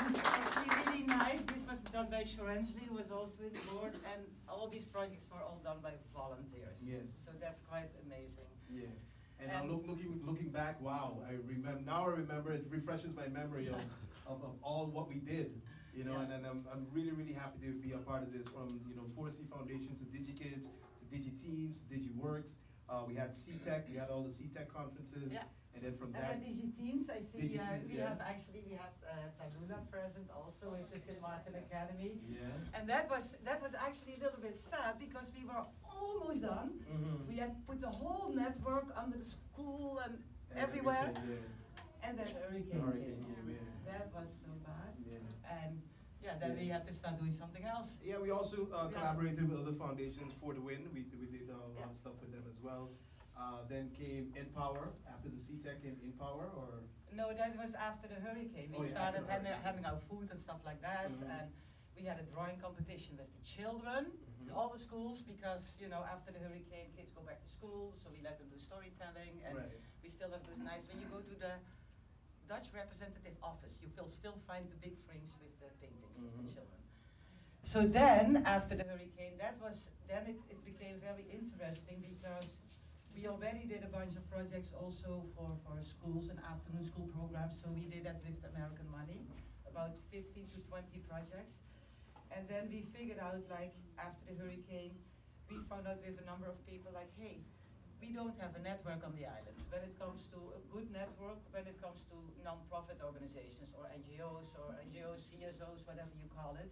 this is actually really nice. This was done by Shorensley, who was also in the board, and all these projects were all done by volunteers. Yes. So that's quite amazing. Yeah. And now looking back, wow, I remember, it refreshes my memory of all what we did, you know, Yeah. and I'm really, really happy to be a part of this, from, you know, Foresee Foundation to DigiKids, to DigiTeens, DigiWorks. We had CTech, we had all the CTech conferences. Yeah. And then from And that. DigiTeens, I see DigiTeens, we yeah. have Talula present also with the St. Martin Academy. Yeah. And that was actually a little bit sad because we were almost done. Mm-hmm. We had put the whole network under the school and everywhere. Yeah. And then hurricane came. Yeah. That was so bad. Yeah. And yeah, then we had to start doing something else. Yeah, we also collaborated with other foundations for the win. We did a lot of stuff with them as well. Then came Empower. After the CTech came Empower, or? No, that was after the hurricane. We started having our food and stuff like that, and we had a drawing competition with the children, all the schools, because, you know, after the hurricane, kids go back to school, so we let them do storytelling, and we still have those nice, when you go to the Dutch representative office, you will still find the big frames with the paintings of the children. So then, after the hurricane, then it became very interesting because we already did a bunch of projects also for schools and afternoon school programs, so we did that with American money, about 15 to 20 projects. And then we figured out, like, after the hurricane, we found out with a number of people, like, hey, we don't have a network on the island. When it comes to a good network, when it comes to non-profit organizations or NGOs, CSOs, whatever you call it.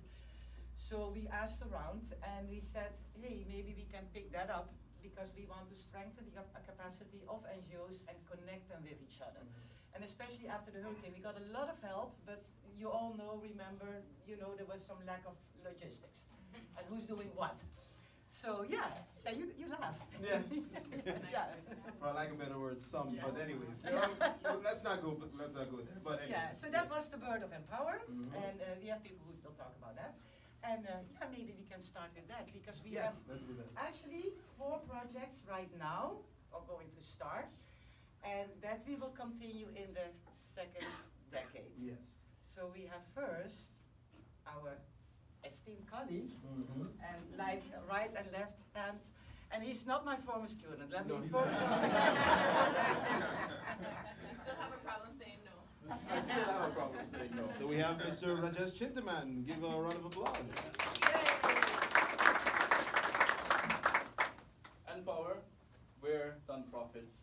So we asked around and we said, hey, maybe we can pick that up, because we want to strengthen the capacity of NGOs and connect them with each other. And especially after the hurricane, we got a lot of help, but you all remember, you know, there was some lack of logistics and who's doing what. So yeah, you laugh. Yeah. Yeah. For lack of a better word, some. Yeah. But anyways, let's not go there. But anyway. Yeah. So that was the bird of Empower, and we have people who will talk about that. And yeah, maybe we can start with that, because we have let's do that. actually 4 projects right now are going to start, and that we will continue in the second decade. Yes. So we have first our esteemed colleague, and like right and left hand, and he's not my former student, let me inform you. You still have a problem saying no. I still have a problem saying no. So we have Mr. Rajesh Chintaman. Give a round of applause. Empower, where nonprofits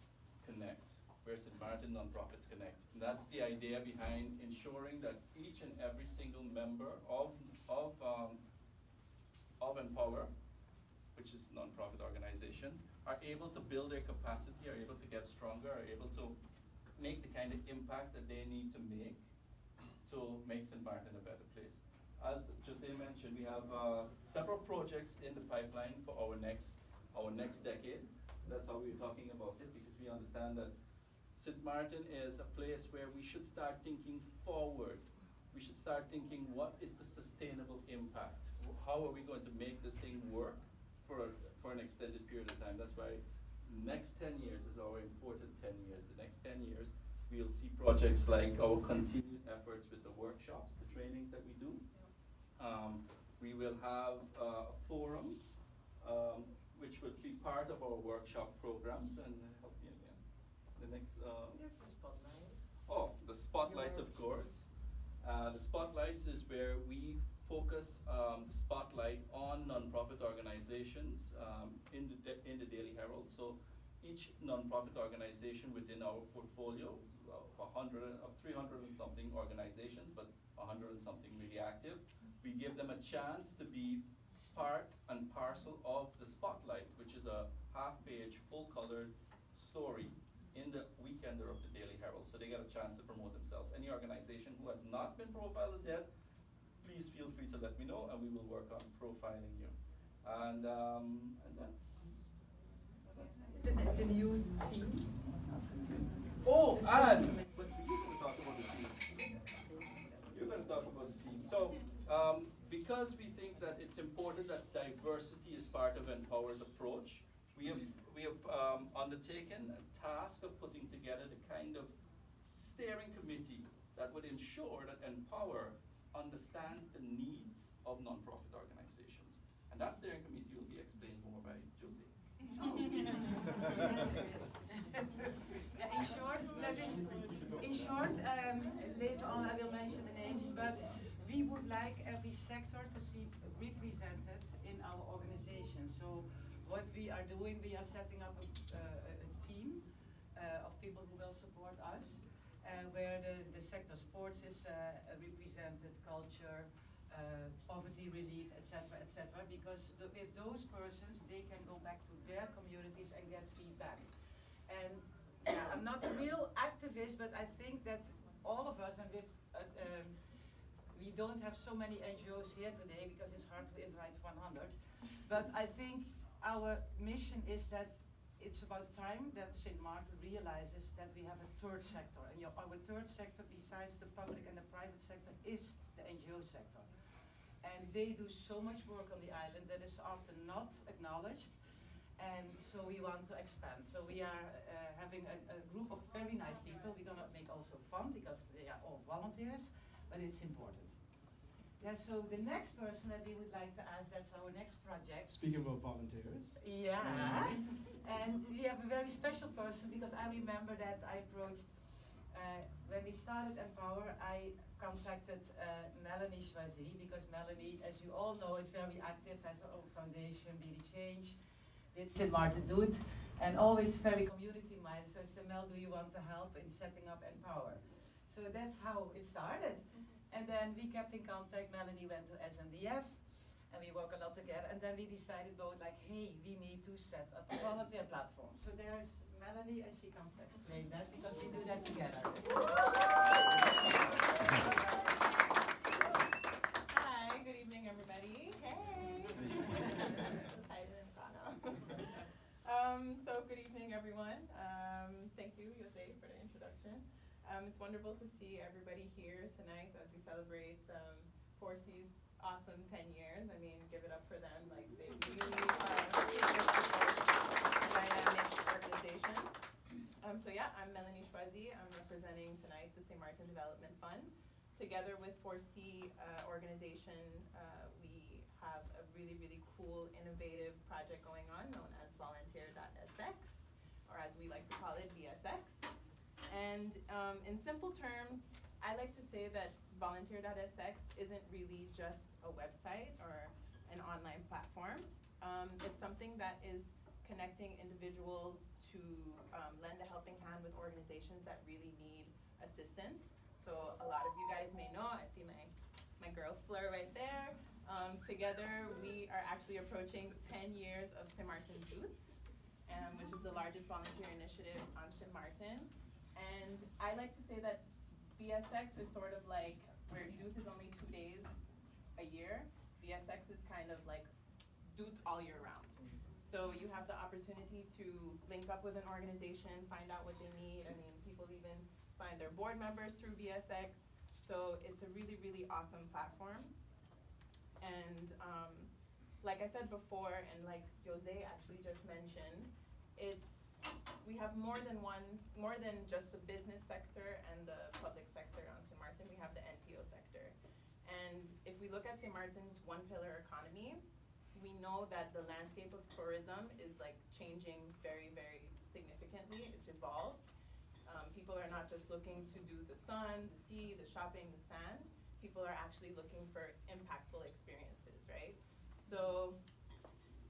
connect, where St. Martin nonprofits connect. And that's the idea behind ensuring that each and every single member of Empower, which is nonprofit organizations, are able to build their capacity, are able to get stronger, are able to make the kind of impact that they need to make St. Martin a better place. As Jose mentioned, we have several projects in the pipeline for our next decade. That's how we're talking about it, because we understand that St. Martin is a place where we should start thinking forward. We should start thinking, what is the sustainable impact? How are we going to make this thing work for an extended period of time? That's why next 10 years is our important 10 years. The next 10 years, we'll see projects like our continued efforts with the workshops, the trainings that we do. We will have a forum, which will be part of our workshop programs, and help me again. The next. The spotlights, of course. The spotlights is where we focus spotlight on nonprofit organizations in the Daily Herald. So each nonprofit organization within our portfolio, 300 and something organizations, but 100 and something really active, we give them a chance to be part and parcel of the spotlight, which is a half-page, full-colored story in the weekender of the Daily Herald. So they get a chance to promote themselves. Any organization who has not been profiled as yet, please feel free to let me know, and we will work on profiling you. And that's the new team. Oh, and but you're going to talk about the team. You're going to talk about the team. So, because we think that it's important that diversity is part of Empower's approach, we have undertaken a task of putting together the kind of steering committee that would ensure that Empower understands the needs of nonprofit organizations. And that steering committee will be explained more by Jose. Yeah, in short, later on I will mention the names, but we would like every sector to see represented in our organization. So what we are doing, we are setting up a team of people who will support us, where the sector sports is represented, culture, poverty relief, etc., because with those persons, they can go back to their communities and get feedback. And yeah, I'm not a real activist, but I think that all of us, and with we don't have so many NGOs here today because it's hard to invite 100, but I think our mission is that it's about time that St. Martin realizes that we have a third sector, and our third sector, besides the public and the private sector, is the NGO sector. And they do so much work on the island that is often not acknowledged, and so we want to expand. So we are having a group of very nice people. We're gonna make also fun because they are all volunteers, but it's important. Yeah, so the next person that we would like to ask, that's our next project. Speaking about volunteers. Yeah, and we have a very special person because I remember that I approached, when we started Empower, I contacted Melanie Foresee because Melanie, as you all know, is very active, has her own foundation, Be the Change, did St. Martin Doet, and always very community minded. So I said, Mel, do you want to help in setting up Empower? So that's how it started. And then we kept in contact. Melanie went to SNDF, and we work a lot together. And then we decided both like, hey, we need to set up a volunteer platform. So there's Melanie, and she comes to explain that because we do that together. Hi, good evening, everybody. Hey. Excited and Ghana. So good evening, everyone. Thank you, Jose, for the introduction. It's wonderful to see everybody here tonight as we celebrate Foresee's awesome 10 years. I mean, give it up for them. Like, they really are a dynamic organization. So yeah, I'm Melanie Foresee. I'm representing tonight the St. Martin Development Fund. Together with Foresee organization, we have a really, really cool, innovative project going on known as Volunteer.sx, or as we like to call it, VSX. And in simple terms, I like to say that Volunteer.sx isn't really just a website or an online platform. It's something that is connecting individuals to lend a helping hand with organizations that really need assistance. So a lot of you guys may know, I see my girl Fleur right there. Together, we are actually approaching 10 years of St. Martin Doet, which is the largest volunteer initiative on St. Martin. And I like to say that VSX is sort of like where Doet is only 2 days a year. VSX is kind of like Doet all year round. So you have the opportunity to link up with an organization, find out what they need. I mean, people even find their board members through VSX. So it's a really, really awesome platform. And like I said before, and like Jose actually just mentioned, we have more than just the business sector and the public sector on St. Martin. We have the NPO sector. And if we look at St. Martin's one pillar economy, we know that the landscape of tourism is like changing very, very significantly. It's evolved. People are not just looking to do the sun, the sea, the shopping, the sand. People are actually looking for impactful experiences, right? So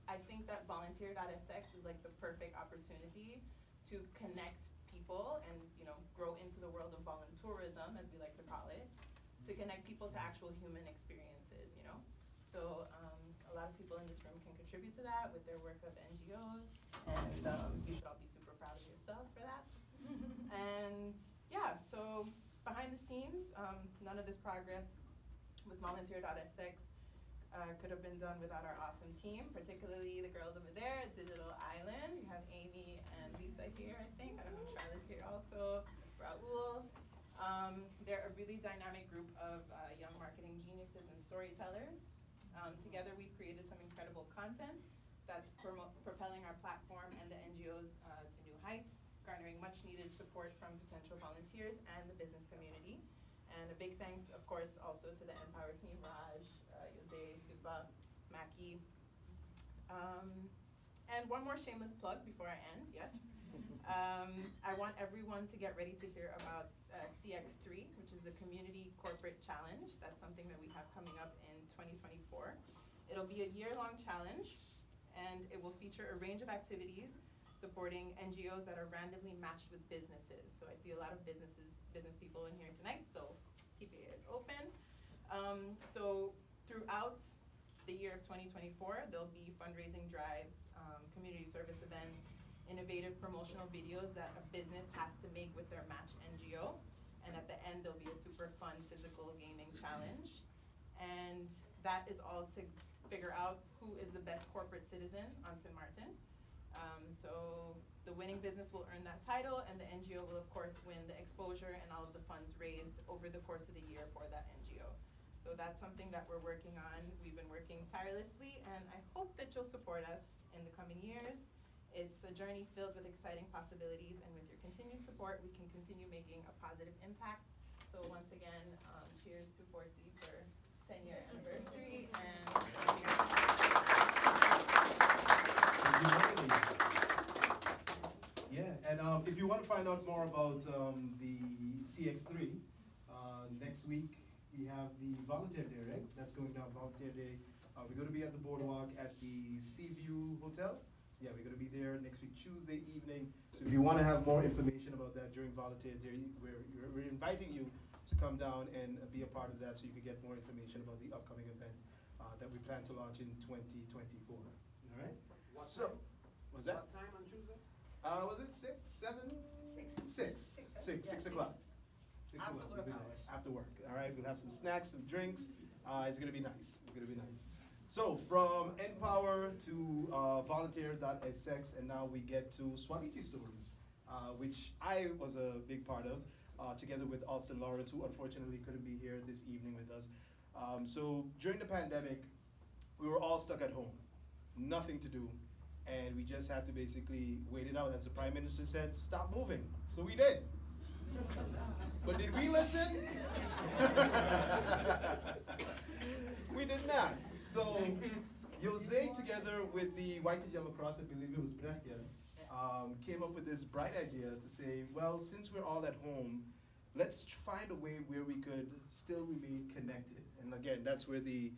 I think that Volunteer.sx is like the perfect opportunity to connect people and, you know, grow into the world of voluntourism, as we like to call it, to connect people to actual human experiences, you know? So a lot of people in this room can contribute to that with their work of NGOs, and you should all be super proud of yourselves for that. And yeah, so behind the scenes, none of this progress with Volunteer.sx could have been done without our awesome team, particularly the girls over there at Digital Island. You have Amy and Lisa here, I think. I don't know if Charlotte's here also. Raul. They're a really dynamic group of young marketing geniuses and storytellers. Together, we've created some incredible content that's propelling our platform and the NGOs to new heights, garnering much needed support from potential volunteers and the business community. And a big thanks, of course, also to the Empower team, Raj, Jose, Supa, Maki. And one more shameless plug before I end, yes. I want everyone to get ready to hear about CX3, which is the Community Corporate Challenge. That's something that we have coming up in 2024. It'll be a year-long challenge, and it will feature a range of activities supporting NGOs that are randomly matched with businesses. So I see a lot of business people in here tonight, so keep your ears open. So throughout the year of 2024, there'll be fundraising drives, community service events, innovative promotional videos that a business has to make with their match NGO. And at the end, there'll be a super fun physical gaming challenge. And that is all to figure out who is the best corporate citizen on St. Martin. So the winning business will earn that title, and the NGO will, of course, win the exposure and all of the funds raised over the course of the year for that NGO. So that's something that we're working on. We've been working tirelessly, and I hope that you'll support us in the coming years. It's a journey filled with exciting possibilities, and with your continued support, we can continue making a positive impact. So once again, cheers to Foresee for 10-year anniversary, and Yeah, and if you want to find out more about the CX3, next week we have the Volunteer Day, right? That's going down, Volunteer Day. We're going to be at the boardwalk at the Seaview Hotel. Yeah, we're going to be there next week, Tuesday evening. So if you want to have more information about that during Volunteer Day, we're inviting you to come down and be a part of that so you can get more information about the upcoming event that we plan to launch in 2024. All right? What So, time? was that? What time on Tuesday? Was it 6, 7? 6 o'clock. 6 After o'clock. work We'll be there. hours. After work. All right, we'll have some snacks, some drinks. It's gonna be nice. It's gonna be nice. So from Empower to volunteer.sx, and now we get to Swaliti Stories, which I was a big part of, together with Alston Lawrence, who unfortunately couldn't be here this evening with us. So during the pandemic, we were all stuck at home, nothing to do, and we just had to basically wait it out. As the Prime Minister said, stop moving. So we did. But did we listen? We did not. So Jose, together with the White and Yellow Cross, I believe it was Brechia, came up with this bright idea to say, well, since we're all at home, let's find a way where we could still remain connected. And again, that's where the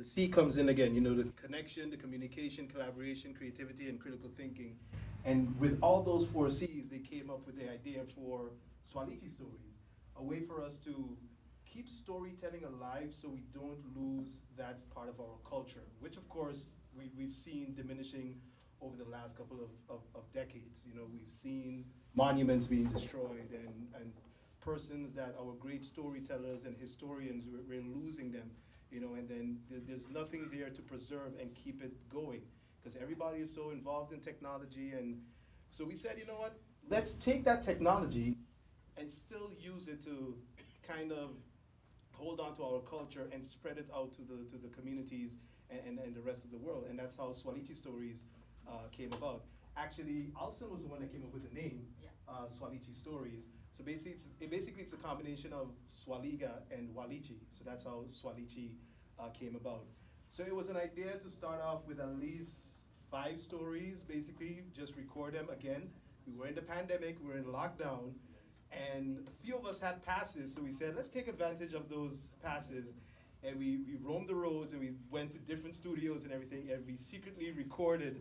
C comes in again, you know, the connection, the communication, collaboration, creativity, and critical thinking. And with all those 4 C's, they came up with the idea for Swaliti Stories, a way for us to keep storytelling alive so we don't lose that part of our culture, which of course we've seen diminishing over the last couple of decades. You know, we've seen monuments being destroyed and persons that our great storytellers and historians, we're losing them, you know, and then there's nothing there to preserve and keep it going because everybody is so involved in technology. And so we said, you know what, let's take that technology and still use it to kind of hold on to our culture and spread it out to the communities and the rest of the world. And that's how Swaliti Stories came about. Actually, Alston was the one that came up with the name, Swaliti Stories. So basically it's a combination of Swaliga and Walichi. So that's how Swaliti came about. So it was an idea to start off with at least 5 stories, basically, just record them again. We were in the pandemic, we were in lockdown, and a few of us had passes, so we said, let's take advantage of those passes. And we roamed the roads and we went to different studios and everything, and we secretly recorded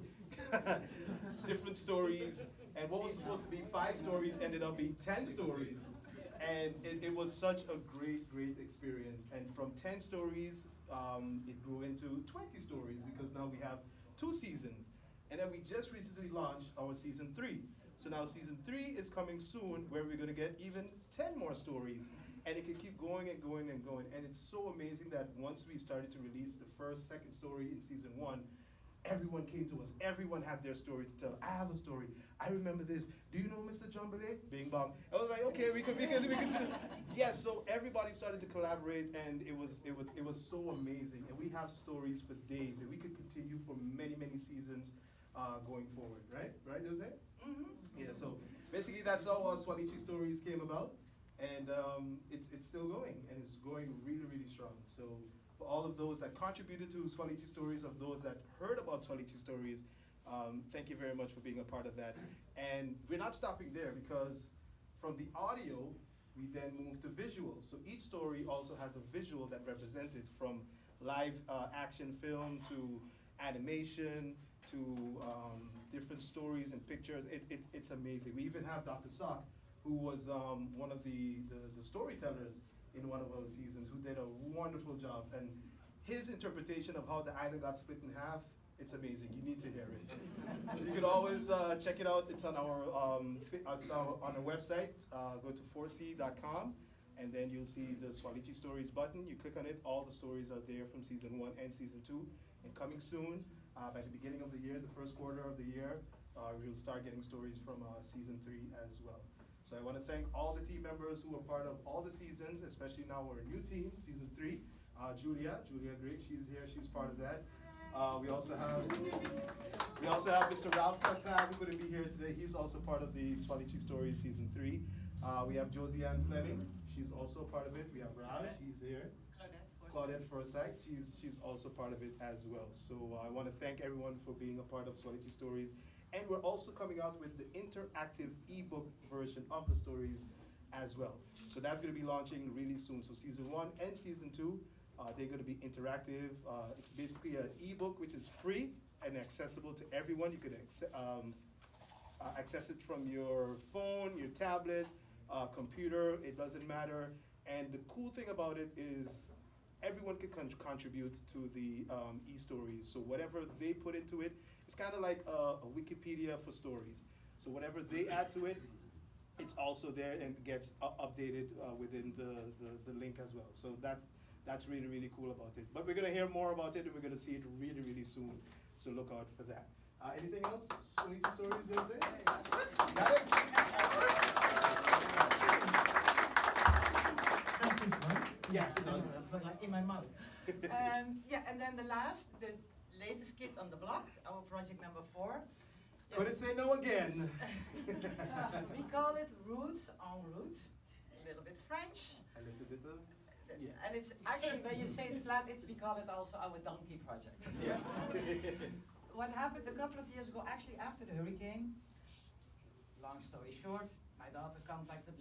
different stories. And what was supposed to be 5 stories ended up being 10 stories. And it was such a great experience. And from 10 stories, it grew into 20 stories because now we have 2 seasons. And then we just recently launched our season 3. So now season 3 is coming soon, where we're gonna get even 10 more stories. And it can keep going and going and going. And it's so amazing that once we started to release the first, second story in season 1, everyone came to us. Everyone had their story to tell. I have a story. I remember this. Do you know Mr. Jumbale? Bing bong. I was like, okay, we could do. Yes, so everybody started to collaborate, and it was so amazing. And we have stories for days, and we could continue for many seasons going forward. Right, Jose? Mm-hmm. Yeah. So basically, that's how our Swaliti Stories came about. And it's still going, and it's going really, really strong. So for all of those that contributed to Swahili Stories, of those that heard about Swahili Stories, thank you very much for being a part of that. And we're not stopping there, because from the audio, we then move to visual. So each story also has a visual that represents it, from live action film to animation to different stories and pictures. It's amazing. We even have Dr. Sock, who was one of the storytellers in one of our seasons, who did a wonderful job. And his interpretation of how the island got split in half, it's amazing. You need to hear it. So you can always check it out. It's on our website. Go to foresee.com, and then you'll see the Swahili Stories button. You click on it. All the stories are there from season 1 and season 2. And coming soon, by the beginning of the year, the first quarter of the year, we'll start getting stories from season 3 as well. So I want to thank all the team members who are part of all the seasons, especially now we're a new team, season 3. Julia Great, she's here, she's part of that. We also have Mr. Ralph Katab, who couldn't be here today. He's also part of the Swahili Stories season 3. We have Josiane Fleming, she's also part of it. We have Raj, he's here. Claudette Forsyth, she's also part of it as well. So I want to thank everyone for being a part of Swahili Stories. And we're also coming out with the interactive ebook version of the stories as well. So that's going to be launching really soon. So season 1 and season 2, they're going to be interactive. It's basically an ebook which is free and accessible to everyone. You can access it from your phone, your tablet, computer, it doesn't matter. And the cool thing about it is everyone can contribute to the e-stories. So whatever they put into it, it's kind of like a Wikipedia for stories. So whatever they add to it, it's also there and gets updated within the link as well. So that's really, really cool about it. But we're going to hear more about it, and we're going to see it really, really soon. So look out for that. Anything else? Swahili Stories, Jose? Got it? Yes, it does. Like in my mouth. Yeah, and then the latest kid on the block, our project number 4. Couldn't say no again. We call it Roots en Route, a little bit French. A little bit of, yeah. And it's actually, when you say it flat, we call it also our donkey project. Yes. What happened a couple of years ago, actually after the hurricane, long story short, my daughter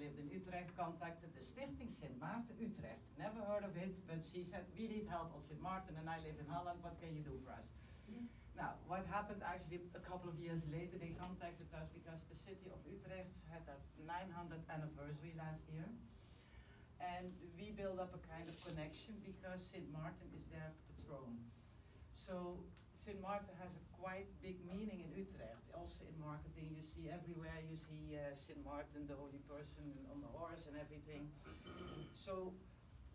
lived in Utrecht, contacted the Stichting Sint Maarten Utrecht. Never heard of it, but she said, we need help on Sint Maarten and I live in Holland, what can you do for us? Now, what happened actually a couple of years later, they contacted us because the city of Utrecht had a 900th anniversary last year. And we built up a kind of connection because Sint Maarten is their patron. So Sint Maarten has a quite big meaning in Utrecht. Also in marketing, you see everywhere, you see Sint Maarten, the holy person on the horse and everything. So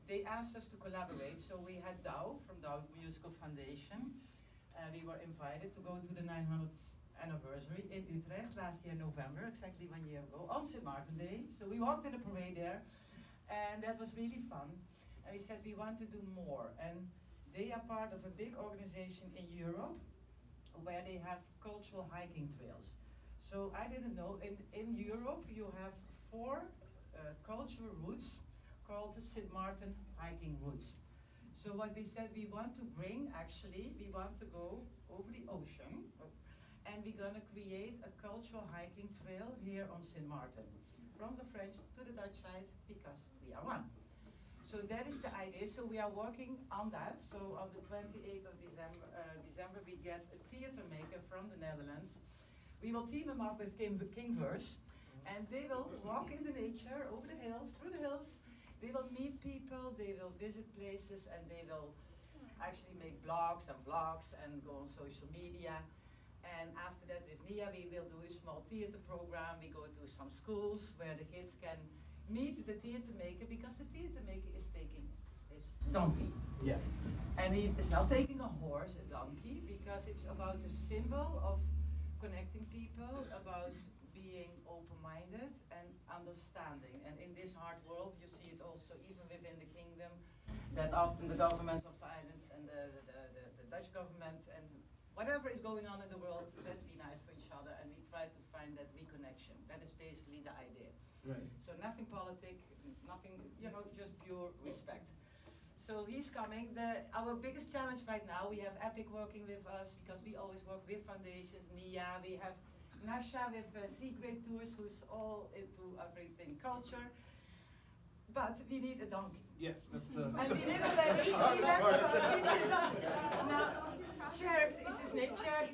they asked us to collaborate. So we had Douw from Douw Musical Foundation. We were invited to go to the 900th anniversary in Utrecht last year, November, exactly 1 year ago, on St. Martin Day. So we walked in the parade there, and that was really fun. And we said we want to do more. And they are part of a big organization in Europe where they have cultural hiking trails. So I didn't know, in Europe you have 4 cultural routes called the St. Martin hiking routes. So what we said, we want to go over the ocean, and we're gonna create a cultural hiking trail here on St. Martin, from the French to the Dutch side, because we are one. So that is the idea, so we are working on that. So on the 28th of December we get a theater maker from the Netherlands. We will team him up with King Verse, and they will walk in the nature, over the hills, through the hills. They will meet people, they will visit places, and they will actually make blogs and vlogs and go on social media. And after that with Nia, we will do a small theater program. We go to some schools where the kids can meet the theater maker, because the theater maker is taking his donkey. Yes. And he is not taking a horse, a donkey, because it's about a symbol of connecting people, about being open-minded and understanding. And in this hard world, you see it also even within the kingdom, that often the governments of the islands and the Dutch government and whatever is going on in the world, let's be nice for each other, and we try to find that reconnection. That is basically the idea. Right. So nothing politic, nothing, just pure respect. So he's coming. Our biggest challenge right now, we have Epic working with us because we always work with foundations, NIA, we have Nasha with Sea Grape Tours, who's all into everything culture. But we need a donkey. Yes, that's the. And we need a lady. We need a donkey. Now, Tjerk is his name,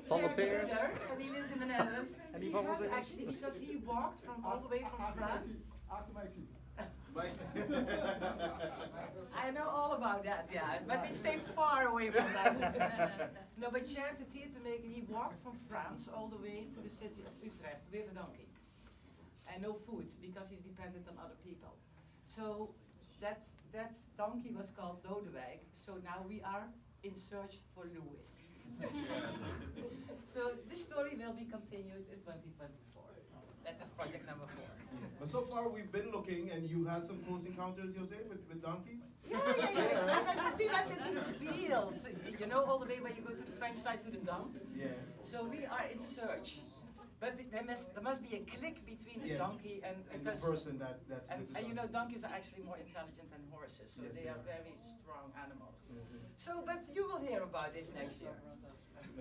Tjerk Ridder, and he lives in the Netherlands. He has actually, because he walked from all the way from France. After my key. I know all about that, yeah, but we stay far away from that. No, but Tjerk, the theater maker, he walked from France all the way to the city of Utrecht with a donkey. And no food, because he's dependent on other people. So that donkey was called Lodewijk, so now we are in search for Louis. So this story will be continued in 2024. That is project number 4. But so far we've been looking, and you had some close encounters, Jose, with donkeys? Yeah. We went into the fields, all the way where you go to the French side to the dump. Yeah. So we are in search. But there must be a click between the donkey and the person that's and, with the and donkey. donkeys are actually more intelligent than horses, so Yes, they they are are. very strong animals. So, but you will hear about this next year.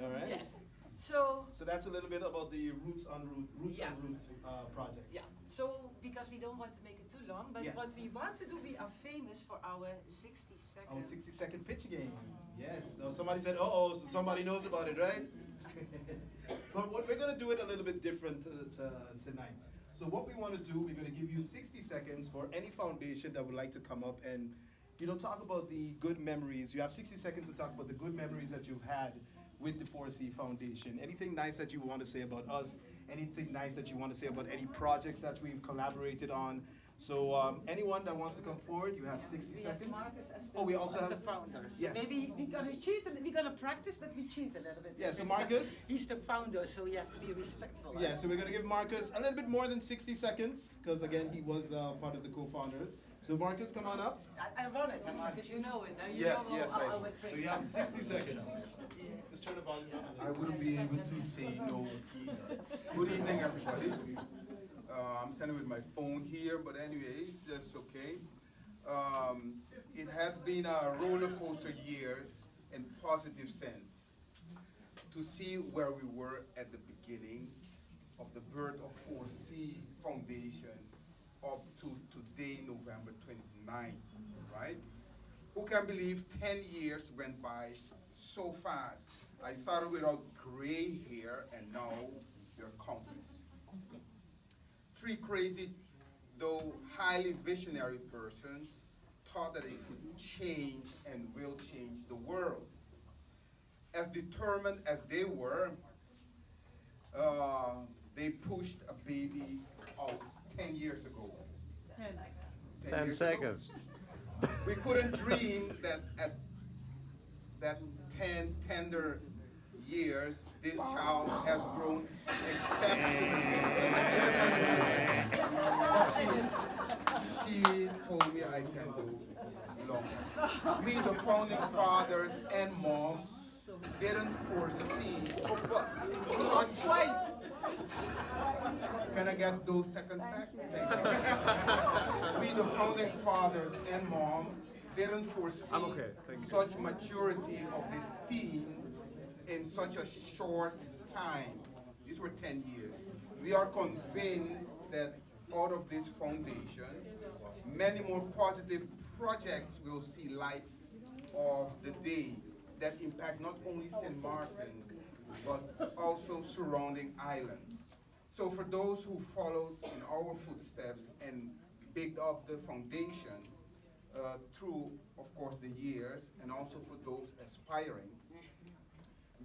All right. Yes. So that's a little bit about the Roots on Route project. yeah. So because we don't want to make it too long, but Yes. what we want to do, we are famous for our 60-second. Our 60-second pitch game. Yes. Now somebody said, "Uh-oh," so somebody knows about it, right? But what we're going to do it a little bit different tonight. So what we want to do, we're going to give you 60 seconds for any foundation that would like to come up and, talk about the good memories. You have 60 seconds to talk about the good memories that you've had with the Foresee Foundation. Anything nice that you want to say about us, anything nice that you want to say about any projects that we've collaborated on. So anyone that wants to come forward, you have 60 seconds. Marcus as the, We also as have the founder. So yes. maybe we're gonna cheat. We're gonna practice, but we cheat a little bit. Yeah. So Marcus. He's the founder, so we have to be respectful. Yeah. So we're gonna give Marcus a little bit more than 60 seconds because again he was part of the co-founder. So Marcus, come on up. I run it, Marcus. You know it. You Yes, know yes, all I our do. tricks. So you have 60 seconds. Just turn the volume down. I wouldn't be able to say no, please. Good evening, everybody. I'm standing with my phone here, but anyways, that's okay. It has been a roller coaster years in positive sense. To see where we were at the beginning of the birth of Foresee Foundation up to today, November 29th, right? Who can believe 10 years went by so fast? I started without gray hair, and now we're countless. 3 crazy, though highly visionary persons thought that they could change and will change the world. As determined as they were, they pushed a baby out 10 years ago. 10 years seconds. ago. We couldn't dream that at that 10 tender years, this child has grown exceptionally. She told me I can do longer. We, the founding fathers and mom, didn't foresee such. Can I get those seconds back? We, the founding fathers and mom, didn't foresee such maturity of this theme in such a short time. These were 10 years. We are convinced that out of this foundation, many more positive projects will see lights of the day that impact not only St. Martin, but also surrounding islands. So for those who followed in our footsteps and bigged up the foundation through, of course, the years, and also for those aspiring,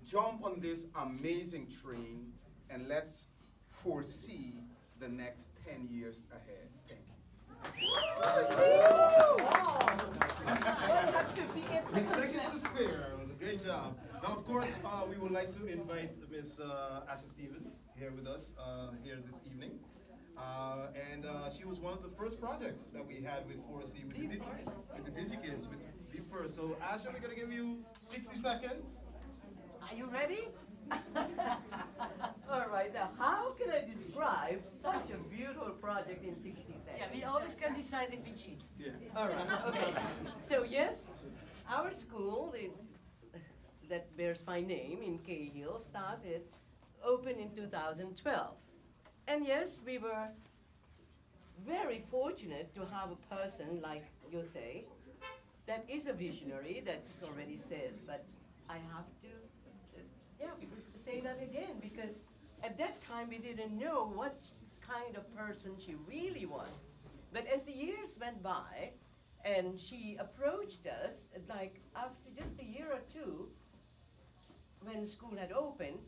jump on this amazing train and let's foresee the next 10 years ahead. Thank you. 6 seconds to spare. Great job. Now, of course, we would like to invite Miss Asha Stevens here with us here this evening. And she was one of the first projects that we had with Foresee, with the DigiKids, with the first. So, Asha, we're going to give you 60 seconds. Are you ready? All right, now how can I describe such a beautiful project in 60 seconds? Yeah, we always can decide if we cheat. Yeah. All right, okay. So yes, our school that bears my name in Cahill opened in 2012. And yes, we were very fortunate to have a person like Jose that is a visionary, that's already said, but I have to say that again, because at that time we didn't know what kind of person she really was. But as the years went by, and she approached us, like after just a year or two, when school had opened,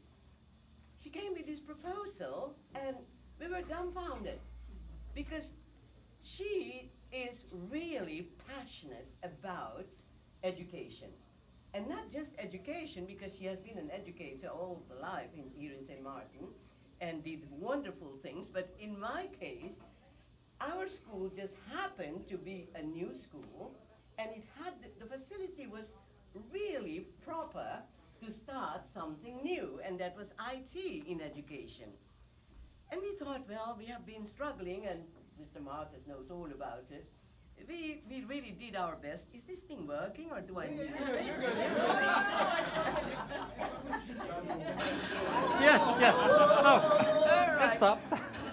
she came with this proposal, and we were dumbfounded, because she is really passionate about education. And not just education, because she has been an educator all her life here in St. Martin, and did wonderful things, but in my case, our school just happened to be a new school, and it had, the facility was really proper to start something new, and that was IT in education. And we thought, well, we have been struggling, and Mr. Marcus knows all about it. We really did our best. Is this thing working, or do I need it? Yes, yes. No, let's stop.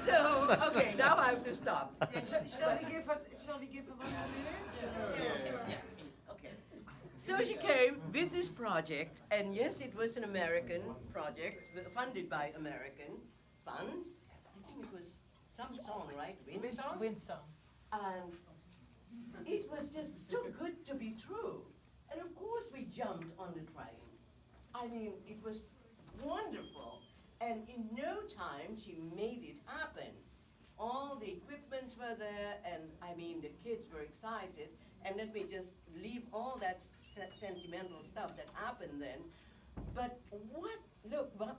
So, okay, now I have to stop. Yeah, shall we give her 1 minute? Yes. Okay. So she came with this project, and yes, it was an American project, funded by American funds. I think it was some song, right? Wind song? Wind song. And it was just too good to be true. And of course we jumped on the train. I mean, it was wonderful. And in no time, she made it happen. All the equipments were there, and I mean, the kids were excited. And let me just leave all that sentimental stuff that happened then. But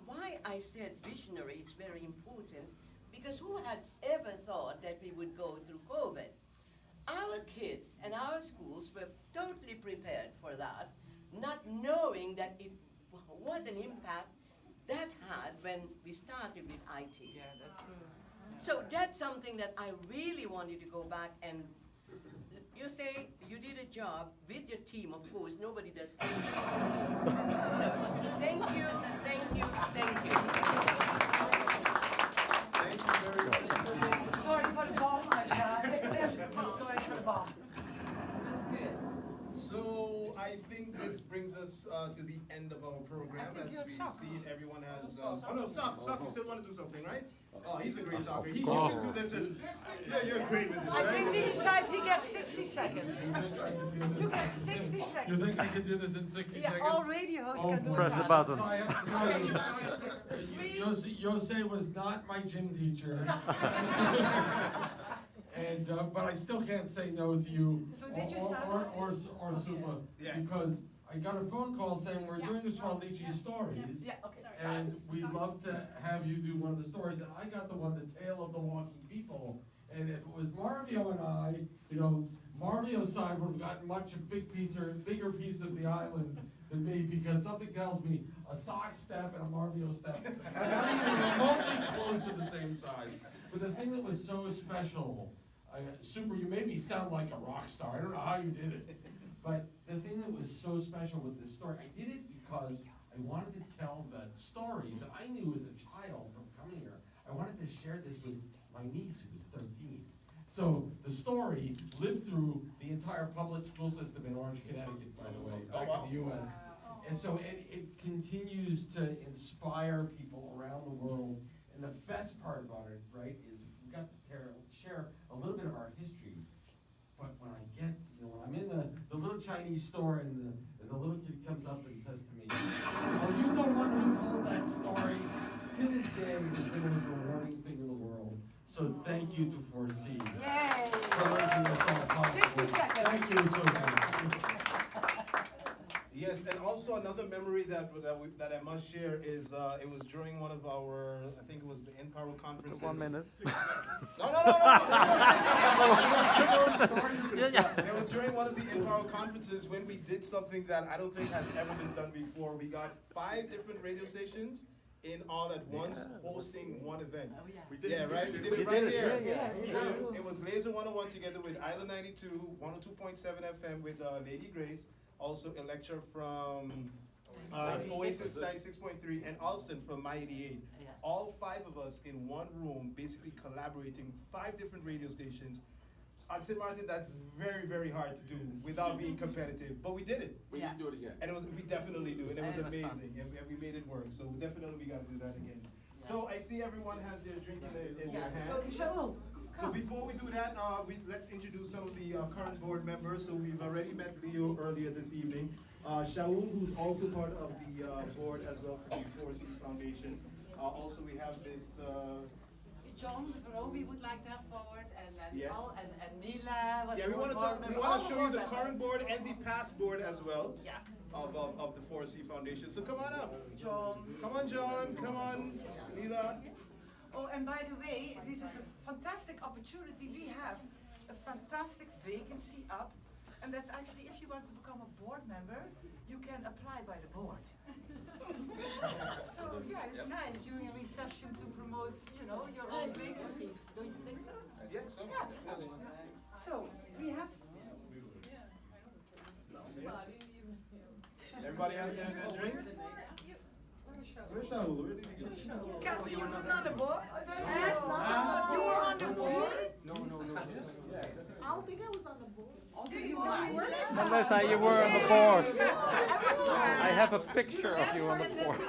why I said visionary is very important, because who had ever thought that we would go through COVID? Our kids and our schools were totally prepared for that, not knowing that what an impact that had when we started with IT. Yeah, that's true. So that's something that I really wanted to go back and, you say you did a job with your team, of course, nobody does anything. So thank you, thank you, thank you. Thank you very much. Sorry for the bomb, Asha. Sorry for the bomb. That's good. So I think this brings us to the end of our program. I think As you have we Sok. see, everyone has. Oh no, Sok, you still want to do something, right? Oh, he's a great talker. He course. can do this. Yeah, you're great with this, I right? think we decide he gets 60 seconds. You get 60 You seconds. think I could do this in 60 Yeah, seconds? all radio hosts Oh, can do it. Press the fast. button. So I have to tell you, Jose was not my gym teacher. And, but I still can't say no to you So did you start or Supa, Yeah. because I got a phone call saying we're doing the Swalichi stories. Yeah, okay. And we'd love to have you do one of the stories, and I got the one, The Tale of the Walking People. And if it was Marvio and I, Marvio's side would have gotten bigger piece of the island than me, because something tells me a sock step and a Marvio step are not even remotely close to the same size. But the thing that was so special, Super, you made me sound like a rock star. I don't know how you did it. But the thing that was so special with this story, I did it because I wanted to tell the story that I knew as a child from coming here. I wanted to share this with my niece, who was 13. So the story lived through the entire public school system in Orange, Connecticut, by the way, back in the US. And so it continues to inspire people around the world. And the best part about it, right, is we got to share a little bit of our history. But when I get, when I'm in the little Chinese store, and the little kid comes up and says to me, "Are you the one who told that story?" To this day, it's the most rewarding thing in the world. So thank you to Foresee Yay! for making this all possible. 60 seconds. Thank you so much. Yes, And also another memory that I must share is it was during one of our, I think it was the Empower conferences. 1 minute. No. It was during one of the Empower conferences when we did something that I don't think has ever been done before. We got 5 different radio stations in all at once hosting one event. Oh, yeah. We did it right here. It was Laser 101 together with Island 92, 102.7 FM with Lady Grace, also a lecture from Oasis 96.3 and Alston from My 88. Yeah. All 5 of us in one room, basically collaborating 5 different radio stations. On St. Martin, that's very, very hard to do without being competitive, but we did it. We need to do it again. And we definitely do, and it was And it was fun. amazing, and we made it work. So definitely we got to do that again. Yeah. So I see everyone has their drink in their hand. So, So before we do that, let's introduce some of the current board members. So we've already met Leo earlier this evening. Shaul, who's also part of the board as well for the Foresee Foundation. Also we have this. John, Roby would like to have forward, and Yeah. and Mila was Yeah, we want to board talk. We member, want all to show you the board current members. board and the past board as well. Yeah. Of the Foresee Foundation. So come on up. John. Come on, John. Come on, Mila. Oh, and by the way, this is a fantastic opportunity. We have a fantastic vacancy up, and that's actually if you want to become a board member, you can apply by the board. So yeah, it's nice during a reception to promote, your own vacancies. Don't you think so? Yeah. Yeah. So we have. Everybody has their drinks? Where's Shaul? Where did he go? Cassie, you was on the board? You were on the board? No. I don't think I was on the board. Unless you were on the board. I have a picture of you on the board.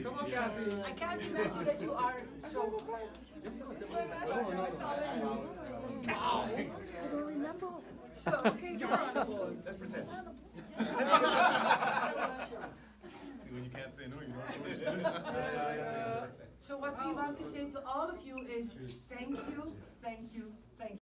Come on, Cassie. I can't imagine that you are so. So okay, you're on the board. Let's pretend. See, when you can't say no, you don't know. So what we want to say to all of you is thank you, thank you, thank you.